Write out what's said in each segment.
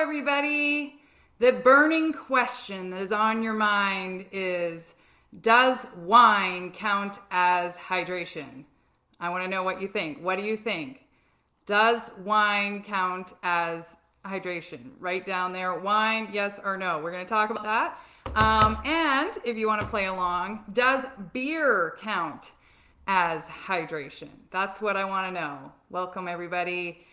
everybody. The burning question that is on your mind is, does wine count as hydration? I want to know what you think. What do you think? Does wine count as hydration? Write down there, wine, yes or no. We're going to talk about that. And if you want to play along, does beer count as hydration? That's what I want to know. Welcome, everybody.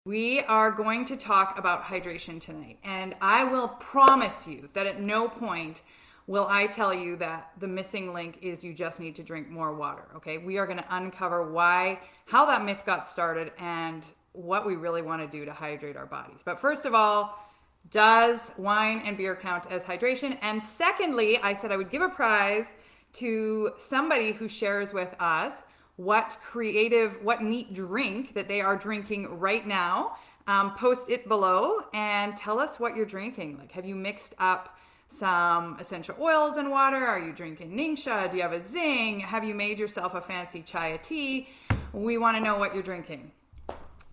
We are going to talk about hydration tonight, and I will promise you that at no point will I tell you that the missing link is you just need to drink more water, okay? We are going to uncover how that myth got started and what we really want to do to hydrate our bodies. But first of all, does wine and beer count as hydration? And secondly, I said I would give a prize to somebody who shares with us what neat drink that they are drinking right now. Post it below and tell us what you're drinking. Like, have you mixed up some essential oils in water? Are you drinking Ningxia? Do you have a Zing? Have you made yourself a fancy chai tea? We want to know what you're drinking.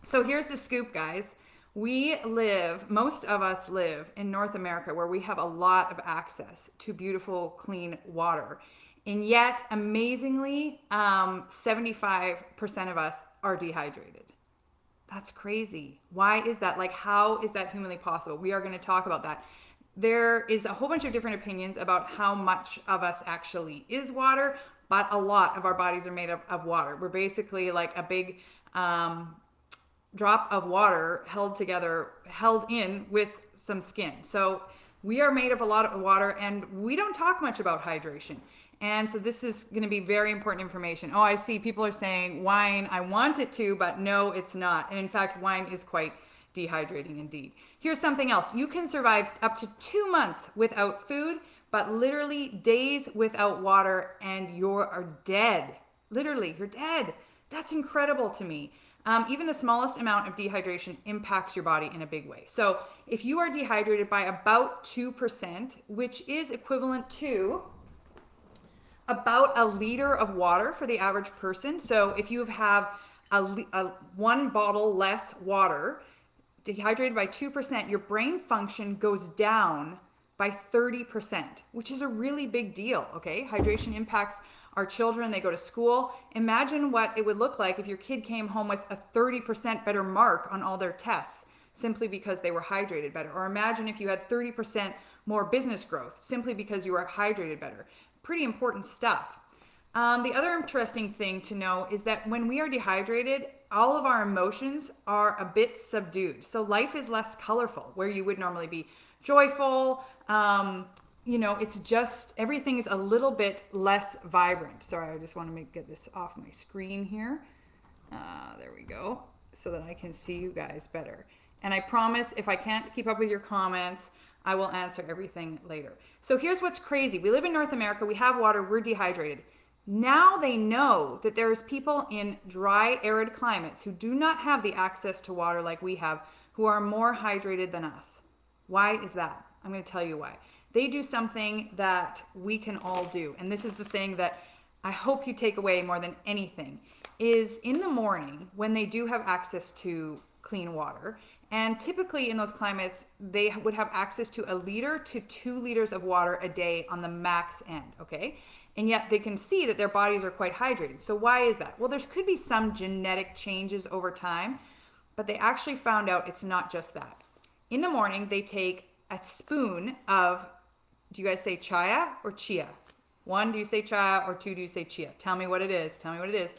So here's the scoop, guys. Most of us live in North America, where we have a lot of access to beautiful, clean water. And yet, amazingly, 75% of us are dehydrated. That's crazy. Why is that? Like, how is that humanly possible? We are going to talk about that. There is a whole bunch of different opinions about how much of us actually is water, but a lot of our bodies are made of water. We're basically like a big drop of water held in with some skin. So we are made of a lot of water, and we don't talk much about hydration. And so this is going to be very important information. Oh, I see people are saying wine, I want it to, but no, it's not. And in fact, wine is quite dehydrating indeed. Here's something else. You can survive up to 2 months without food, but literally days without water and you're dead. Literally, you're dead. That's incredible to me. Even the smallest amount of dehydration impacts your body in a big way. So if you are dehydrated by about 2%, which is equivalent to about a liter of water for the average person. So if you have a 1 bottle less water, dehydrated by 2%, your brain function goes down by 30%, which is a really big deal, okay? Hydration impacts our children. They go to school. Imagine what it would look like if your kid came home with a 30% better mark on all their tests simply because they were hydrated better. Or imagine if you had 30% more business growth simply because you were hydrated better. Pretty important stuff. The other interesting thing to know is that when we are dehydrated, all of our emotions are a bit subdued. So life is less colorful, where you would normally be joyful. It's just, everything is a little bit less vibrant. Sorry, I just want to get this off my screen here. There we go, so that I can see you guys better. And I promise, if I can't keep up with your comments, I will answer everything later. So here's what's crazy. We live in North America. We have water. We're dehydrated. Now they know that there's people in dry, arid climates who do not have the access to water like we have, who are more hydrated than us. Why is that? I'm going to tell you why. They do something that we can all do. And this is the thing that I hope you take away more than anything, is in the morning when they do have access to clean water. And typically in those climates, they would have access to 1 liter to 2 liters of water a day on the max end, okay? And yet they can see that their bodies are quite hydrated. So why is that? Well, there could be some genetic changes over time, but they actually found out it's not just that. In the morning, they take a spoon of, do you guys say chia or chia? 1, do you say chia, or 2, do you say chia? Tell me what it is. Tell me what it is.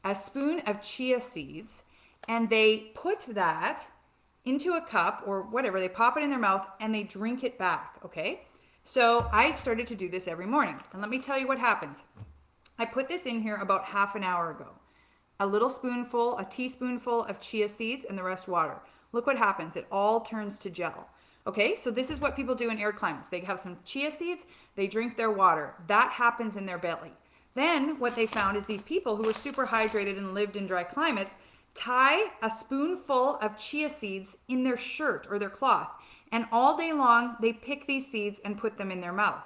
A spoon of chia seeds, and they put that into a cup or whatever. They pop it in their mouth and they drink it back, okay? So I started to do this every morning. And let me tell you what happens. I put this in here about half an hour ago. A teaspoonful of chia seeds, and the rest water. Look what happens. It all turns to gel. Okay, so this is what people do in arid climates. They have some chia seeds, they drink their water. That happens in their belly. Then what they found is these people who were super hydrated and lived in dry climates tie a spoonful of chia seeds in their shirt or their cloth, and all day long they pick these seeds and put them in their mouth.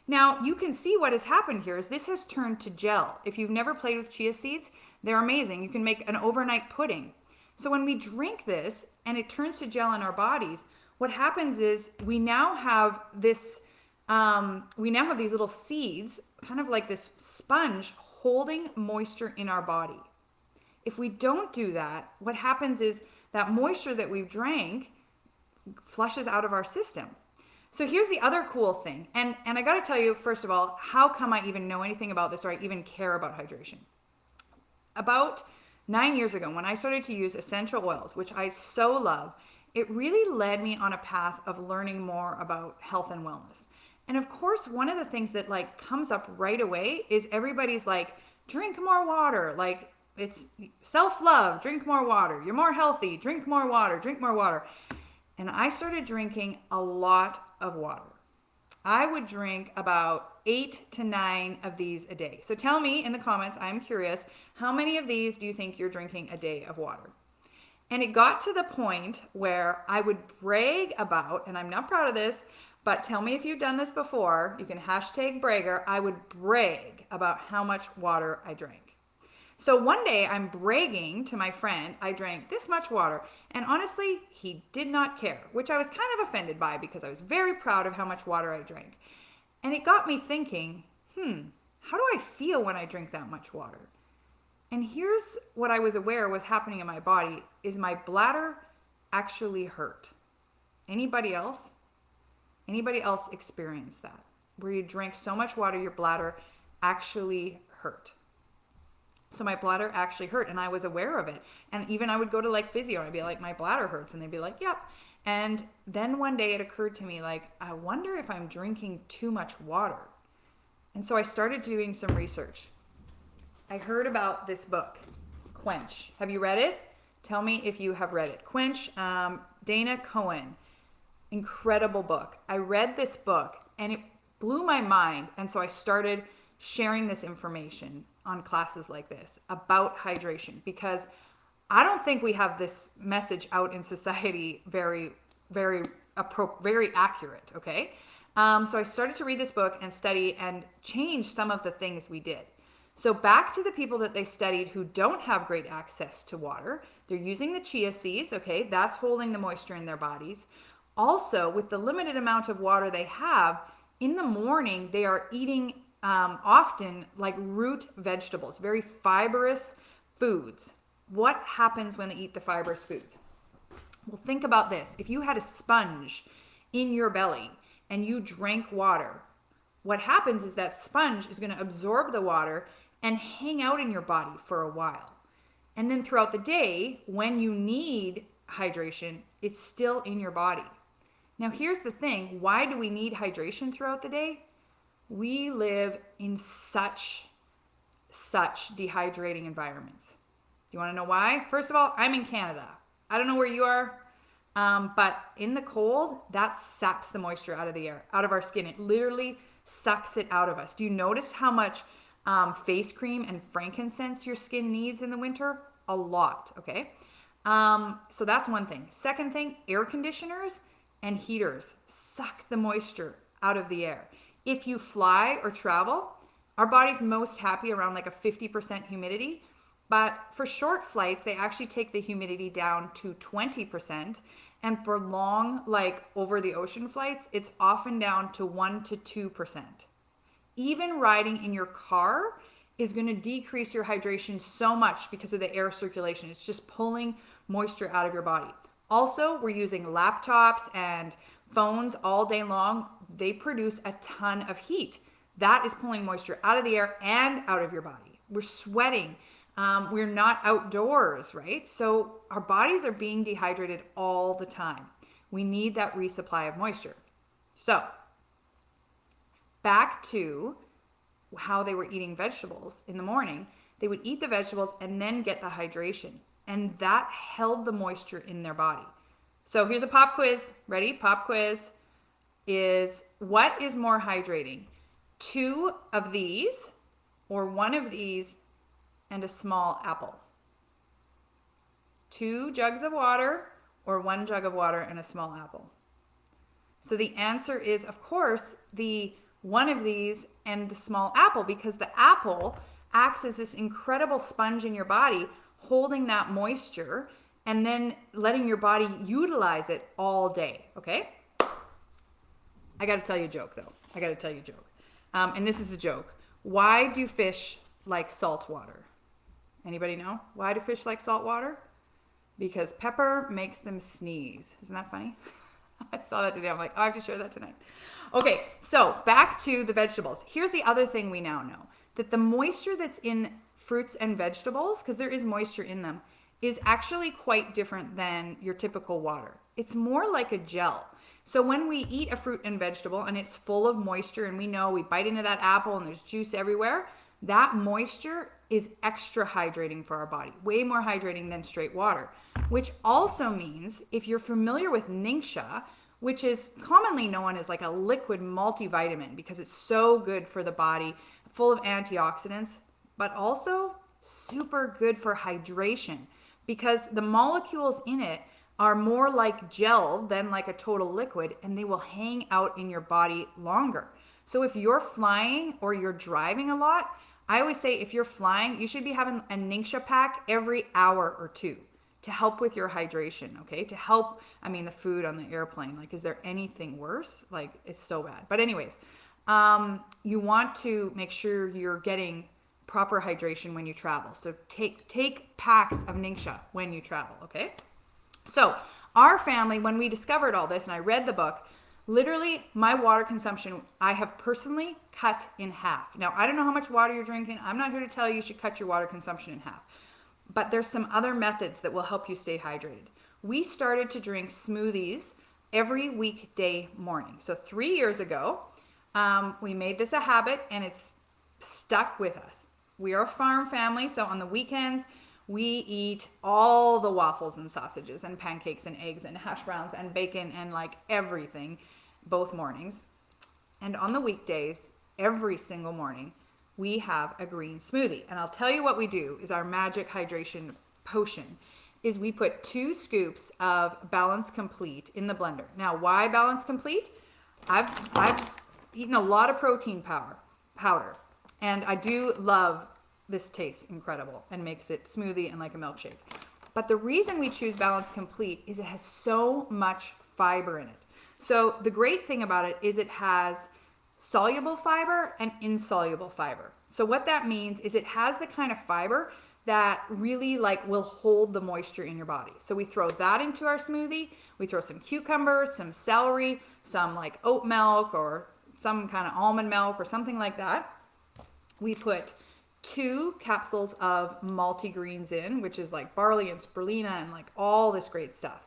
Now you can see what has happened here is this has turned to gel. If you've never played with chia seeds, they're amazing. You can make an overnight pudding. So when we drink this and it turns to gel in our bodies, what happens is we now have these little seeds, kind of like this sponge holding moisture in our body. If we don't do that, what happens is that moisture that we've drank flushes out of our system. So here's the other cool thing. And I got to tell you, first of all, how come I even know anything about this or I even care about hydration? About 9 years ago, when I started to use essential oils, which I so love, it really led me on a path of learning more about health and wellness. And of course, one of the things that like comes up right away is everybody's like, drink more water. Like, it's self-love, drink more water. You're more healthy, drink more water, drink more water. And I started drinking a lot of water. I would drink about 8 to 9 of these a day. So tell me in the comments, I'm curious, how many of these do you think you're drinking a day of water? And it got to the point where I would brag about, and I'm not proud of this, but tell me if you've done this before, you can hashtag bragger, I would brag about how much water I drank. So one day I'm bragging to my friend, I drank this much water. And honestly, he did not care, which I was kind of offended by because I was very proud of how much water I drank. And it got me thinking, how do I feel when I drink that much water? And here's what I was aware was happening in my body is my bladder actually hurt. Anybody else? Anybody else experience that? Where you drank so much water, your bladder actually hurt. So my bladder actually hurt and I was aware of it. And even I would go to like physio and I'd be like, my bladder hurts. And they'd be like, yep. And then one day it occurred to me like, I wonder if I'm drinking too much water. And so I started doing some research. I heard about this book, Quench. Have you read it? Tell me if you have read it. Quench, Dana Cohen. Incredible book. I read this book and it blew my mind. And so I started sharing this information on classes like this about hydration because I don't think we have this message out in society very accurate, okay? So I started to read this book and study and change some of the things we did. So back to the people that they studied who don't have great access to water, they're using the chia seeds, okay? That's holding the moisture in their bodies. Also, with the limited amount of water they have, in the morning, they are eating often like root vegetables, very fibrous foods. What happens when they eat the fibrous foods? Well, think about this. If you had a sponge in your belly and you drank water, what happens is that sponge is going to absorb the water and hang out in your body for a while. And then throughout the day, when you need hydration, it's still in your body. Now, here's the thing. Why do we need hydration throughout the day? We live in such dehydrating environments. You want to know why? First of all, I'm in Canada. I don't know where you are, but in the cold, that saps the moisture out of the air, out of our skin. It literally sucks it out of us. Do you notice how much face cream and frankincense your skin needs in the winter? A lot, okay? So that's one thing. Second thing, air conditioners and heaters suck the moisture out of the air. If you fly or travel, our body's most happy around like a 50% humidity. But for short flights, they actually take the humidity down to 20%. And for long, like over the ocean flights, it's often down to 1 to 2%. Even riding in your car is going to decrease your hydration so much because of the air circulation. It's just pulling moisture out of your body. Also, we're using laptops and phones all day long. They produce a ton of heat. That is pulling moisture out of the air and out of your body. We're sweating. We're not outdoors, right? So our bodies are being dehydrated all the time. We need that resupply of moisture. So back to how they were eating vegetables in the morning. They would eat the vegetables and then get the hydration. And that held the moisture in their body. So here's a pop quiz. Ready? Pop quiz is, what is more hydrating? 2 of these or 1 of these and a small apple? 2 jugs of water or 1 jug of water and a small apple? So the answer is, of course, the 1 of these and the small apple, because the apple acts as this incredible sponge in your body, holding that moisture and then letting your body utilize it all day, okay? I got to tell you a joke, though. And this is a joke. Why do fish like salt water? Anybody know? Why do fish like salt water? Because pepper makes them sneeze. Isn't that funny? I saw that today. I'm like, oh, I have to share that tonight. Okay, so back to the vegetables. Here's the other thing we now know. That the moisture that's in fruits and vegetables, because there is moisture in them, is actually quite different than your typical water. It's more like a gel. So when we eat a fruit and vegetable and it's full of moisture, and we know we bite into that apple and there's juice everywhere, that moisture is extra hydrating for our body, way more hydrating than straight water, which also means if you're familiar with Ningxia, which is commonly known as like a liquid multivitamin because it's so good for the body, full of antioxidants, but also super good for hydration because the molecules in it are more like gel than like a total liquid, and they will hang out in your body longer. So if you're flying or you're driving a lot, I always say if you're flying, you should be having a Ningxia pack every hour or two to help with your hydration, okay? To help, the food on the airplane, like, is there anything worse? Like, it's so bad. But anyways, you want to make sure you're getting proper hydration when you travel. So take packs of Ningxia when you travel, okay? So our family, when we discovered all this and I read the book, literally my water consumption, I have personally cut in half. Now, I don't know how much water you're drinking. I'm not here to tell you should cut your water consumption in half. But there's some other methods that will help you stay hydrated. We started to drink smoothies every weekday morning. So 3 years ago, we made this a habit and it's stuck with us. We are a farm family, so on the weekends, we eat all the waffles and sausages and pancakes and eggs and hash browns and bacon and like everything, both mornings. And on the weekdays, every single morning, we have a green smoothie. And I'll tell you what we do is our magic hydration potion is we put 2 scoops of Balance Complete in the blender. Now, why Balance Complete? I've eaten a lot of protein powder, and I do love this tastes incredible and makes it smoothie and like a milkshake. But the reason we choose Balance Complete is it has so much fiber in it. So the great thing about it is it has soluble fiber and insoluble fiber. So what that means is it has the kind of fiber that really like will hold the moisture in your body. So we throw that into our smoothie. We throw some cucumbers, some celery, some like oat milk or some kind of almond milk or something like that. We put 2 capsules of multigreens in, which is like barley and spirulina and like all this great stuff.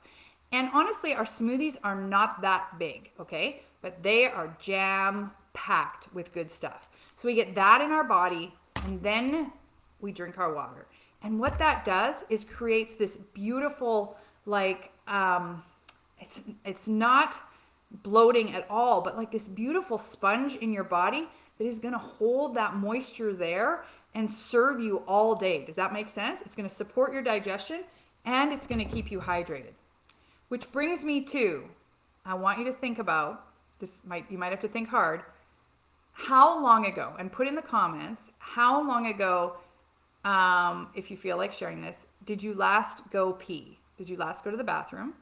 And honestly, our smoothies are not that big, okay? But they are jam-packed with good stuff. So we get that in our body, and then we drink our water. And what that does is creates this beautiful, like, it's not bloating at all, but like this beautiful sponge in your body that is gonna hold that moisture there and serve you all day. Does that make sense? It's gonna support your digestion and it's gonna keep you hydrated. Which brings me to, I want you to think about, you might have to think hard, how long ago, and put in the comments, how long ago, if you feel like sharing this, did you last go pee? Did you last go to the bathroom?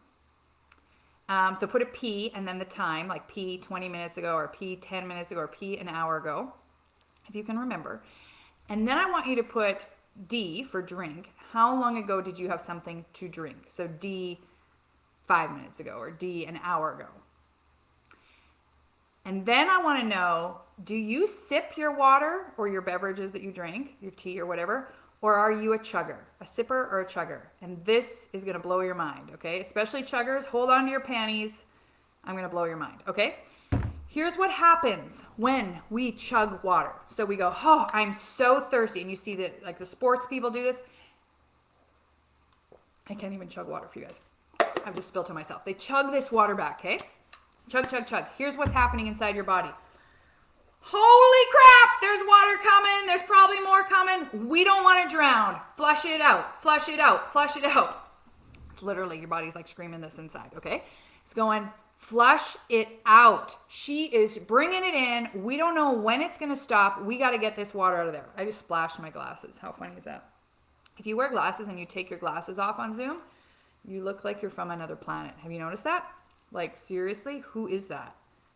So put a pee and then the time, like pee 20 minutes ago or pee 10 minutes ago or pee an hour ago, if you can remember. And then I want you to put D for drink. How long ago did you have something to drink? So D 5 minutes ago or D an hour ago. And then I want to know, do you sip your water or your beverages that you drink, your tea or whatever, or are you a chugger, a sipper or a chugger? And this is going to blow your mind, okay? Especially chuggers, hold on to your panties. I'm going to blow your mind, okay? Here's what happens when we chug water. So we go, oh, I'm so thirsty. And you see that like the sports people do this. I can't even chug water for you guys. I've just spilled to myself. They chug this water back, okay? Chug, chug, chug. Here's what's happening inside your body. Holy crap, there's water coming. There's probably more coming. We don't want to drown. Flush it out, flush it out, flush it out. It's literally your body's like screaming this inside, okay? It's going, flush it out. She is bringing it in. We don't know when it's going to stop. We got to get this water out of there. I just splashed my glasses. How funny is that? If you wear glasses and you take your glasses off on Zoom, You look like you're from another planet. Have you noticed that? Like, seriously, who is that?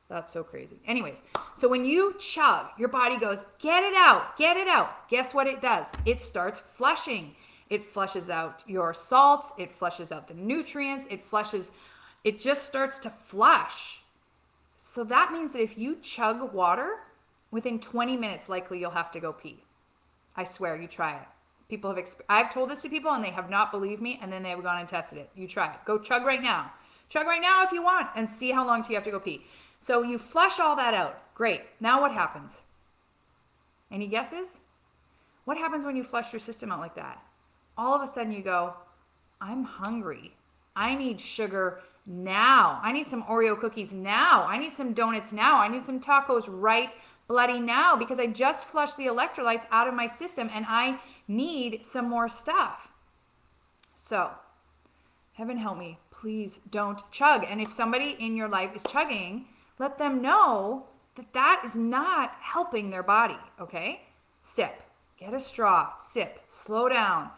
That's so crazy. Anyways, so when you chug, your body goes, get it out, get it out. Guess what it does? It starts flushing. It flushes out your salts. It flushes out the nutrients. It just starts to flush. So that means that if you chug water, within 20 minutes, likely you'll have to go pee. I swear, you try it. I've told this to people and they have not believed me, and then they have gone and tested it. You try it. Go chug right now. Chug right now if you want, and see how long till you have to go pee. So you flush all that out. Great. Now what happens? Any guesses? What happens when you flush your system out like that? All of a sudden you go, I'm hungry. I need sugar now. I need some Oreo cookies now. I need some donuts now. I need some tacos right bloody now, because I just flushed the electrolytes out of my system and I need some more stuff. So, heaven help me, please don't chug. And if somebody in your life is chugging, let them know that that is not helping their body, okay? Sip, get a straw, sip, slow down,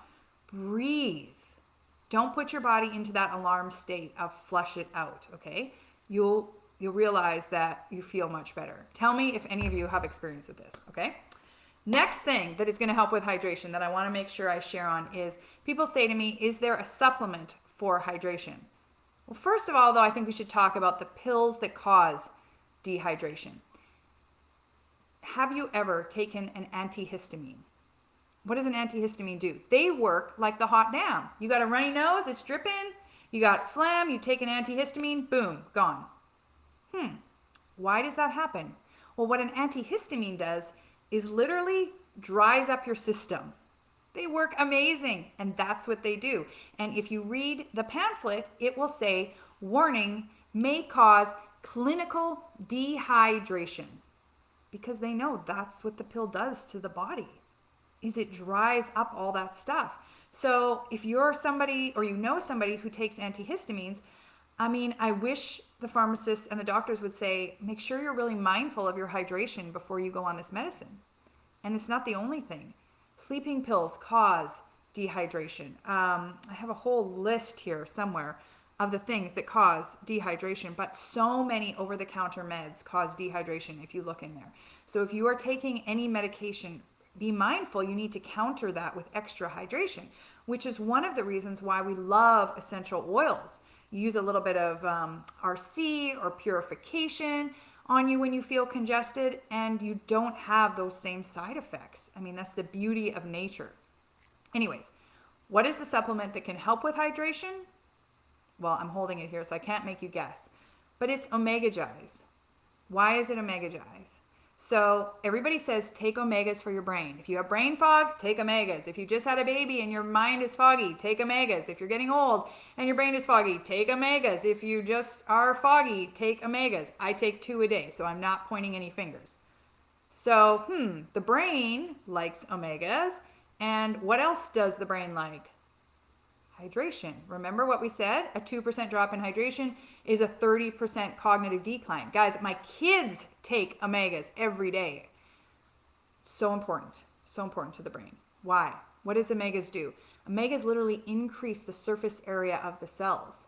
breathe. Don't put your body into that alarm state of flush it out, okay? You'll realize that you feel much better. Tell me if any of you have experience with this, okay? Next thing that is going to help with hydration that I want to make sure I share on is, people say to me, is there a supplement for hydration? Well, first of all, though, I think we should talk about the pills that cause dehydration. Have you ever taken an antihistamine? What does an antihistamine do? They work like the hot dam. You got a runny nose, it's dripping. You got phlegm, you take an antihistamine, boom, gone. Why does that happen? Well, what an antihistamine does is literally dries up your system. They work amazing, and that's what they do. And if you read the pamphlet, it will say, warning, may cause clinical dehydration, because they know that's what the pill does to the body, is it dries up all that stuff. So if you're somebody, or you know somebody who takes antihistamines, I mean, I wish the pharmacists and the doctors would say, make sure you're really mindful of your hydration before you go on this medicine. And it's not the only thing. Sleeping pills cause dehydration. I have a whole list here somewhere of the things that cause dehydration, but so many over-the-counter meds cause dehydration if you look in there. So if you are taking any medication, be mindful you need to counter that with extra hydration, which is one of the reasons why we love essential oils. You use a little bit of RC or purification on you when you feel congested, and you don't have those same side effects. I mean, that's the beauty of nature. Anyways, what is the supplement that can help with hydration? Well, I'm holding it here, so I can't make you guess. But it's omega Jis. Why is it omega Jis? So everybody says take omegas for your brain. If you have brain fog, take omegas. If you just had a baby and your mind is foggy, take omegas. If you're getting old and your brain is foggy, take omegas. If you just are foggy, take omegas. I take 2 a day, so I'm not pointing any fingers. So, the brain likes omegas. And what else does the brain like? Hydration. Remember what we said? A 2% drop in hydration is a 30% cognitive decline. Guys, my kids take omegas every day. So important to the brain. Why? What does omegas do? Omegas literally increase the surface area of the cells.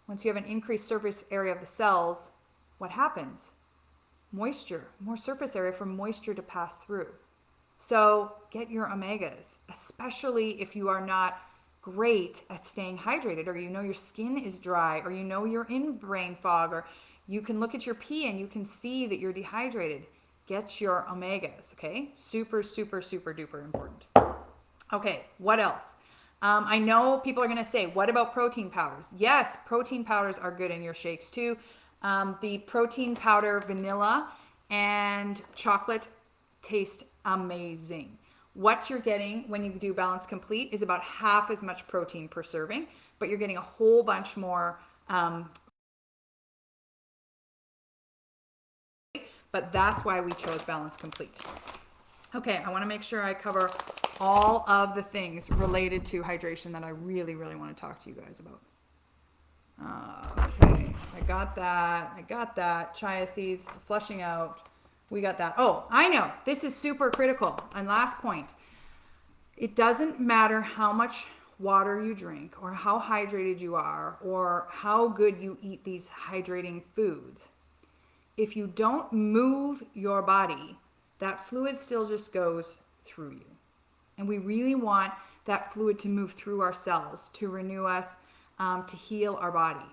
Once you have an increased surface area of the cells, what happens? Moisture, more surface area for moisture to pass through. So get your omegas, especially if you are not great at staying hydrated, or you know your skin is dry, or you know you're in brain fog, or you can look at your pee and you can see that you're dehydrated. Get your omegas, okay? Super, super, super duper important. Okay, what else? I know people are going to say, what about protein powders? Yes, protein powders are good in your shakes too. The protein powder, vanilla and chocolate taste amazing. What you're getting when you do Balance Complete is about half as much protein per serving, but you're getting a whole bunch more. But that's why we chose Balance Complete. Okay, I want to make sure I cover all of the things related to hydration that I really, really want to talk to you guys about. Okay, I got that. Chia seeds, the flushing out. We got that. Oh, I know. This is super critical. And last point. It doesn't matter how much water you drink or how hydrated you are or how good you eat these hydrating foods, if you don't move your body, that fluid still just goes through you. And we really want that fluid to move through our cells, to renew us, to heal our body.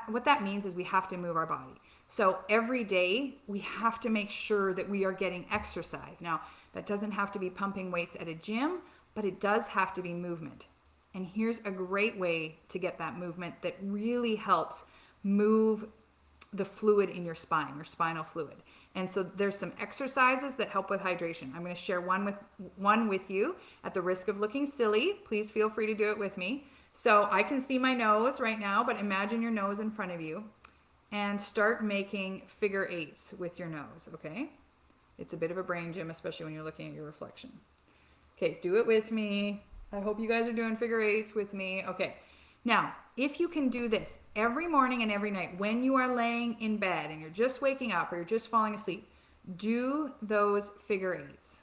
What that means is we have to move our body. So every day we have to make sure that we are getting exercise. Now, that doesn't have to be pumping weights at a gym, but it does have to be movement. And here's a great way to get that movement that really helps move the fluid in your spine, your spinal fluid. And so there's some exercises that help with hydration. I'm going to share one with you at the risk of looking silly. Please feel free to do it with me. So I can see my nose right now, but imagine your nose in front of you and start making figure eights with your nose, okay? It's a bit of a brain gym, especially when you're looking at your reflection. Okay, do it with me. I hope you guys are doing figure eights with me. Okay. Now, if you can do this every morning and every night when you are laying in bed and you're just waking up or you're just falling asleep, do those figure eights.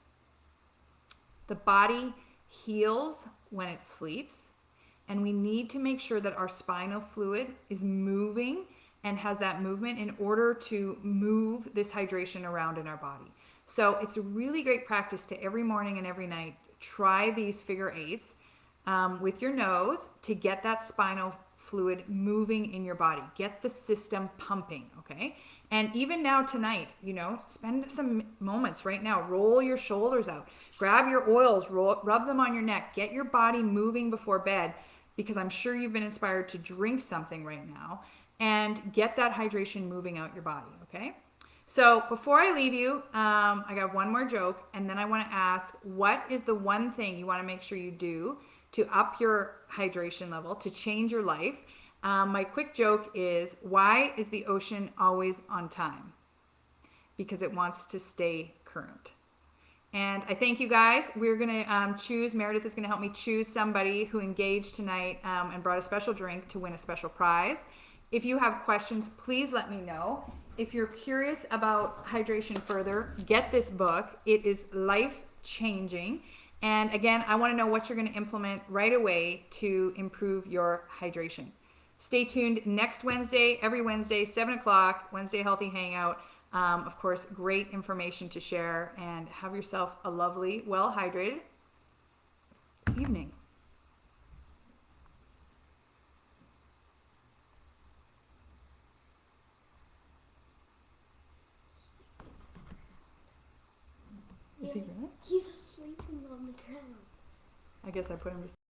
The body heals when it sleeps, and we need to make sure that our spinal fluid is moving and has that movement in order to move this hydration around in our body. So it's a really great practice to every morning and every night try these figure eights with your nose to get that spinal fluid moving in your body. Get the system pumping, okay? And even now tonight, spend some moments right now. Roll your shoulders out. Grab your oils, rub them on your neck. Get your body moving before bed, because I'm sure you've been inspired to drink something right now, and get that hydration moving out your body, okay? So before I leave you, I got one more joke, and then I want to ask, what is the one thing you want to make sure you do to up your hydration level, to change your life? My quick joke is, why is the ocean always on time? Because it wants to stay current. And I thank you guys. We're going to choose, Meredith is going to help me choose somebody who engaged tonight and brought a special drink to win a special prize. If you have questions, please let me know. If you're curious about hydration further, get this book. It is life-changing. And again, I want to know what you're going to implement right away to improve your hydration. Stay tuned next Wednesday, every Wednesday, 7 o'clock, Wednesday Healthy Hangout. Of course, great information to share, and have yourself a lovely, well-hydrated evening. Is he really? He's sleeping on the ground. I guess I put him to sleep.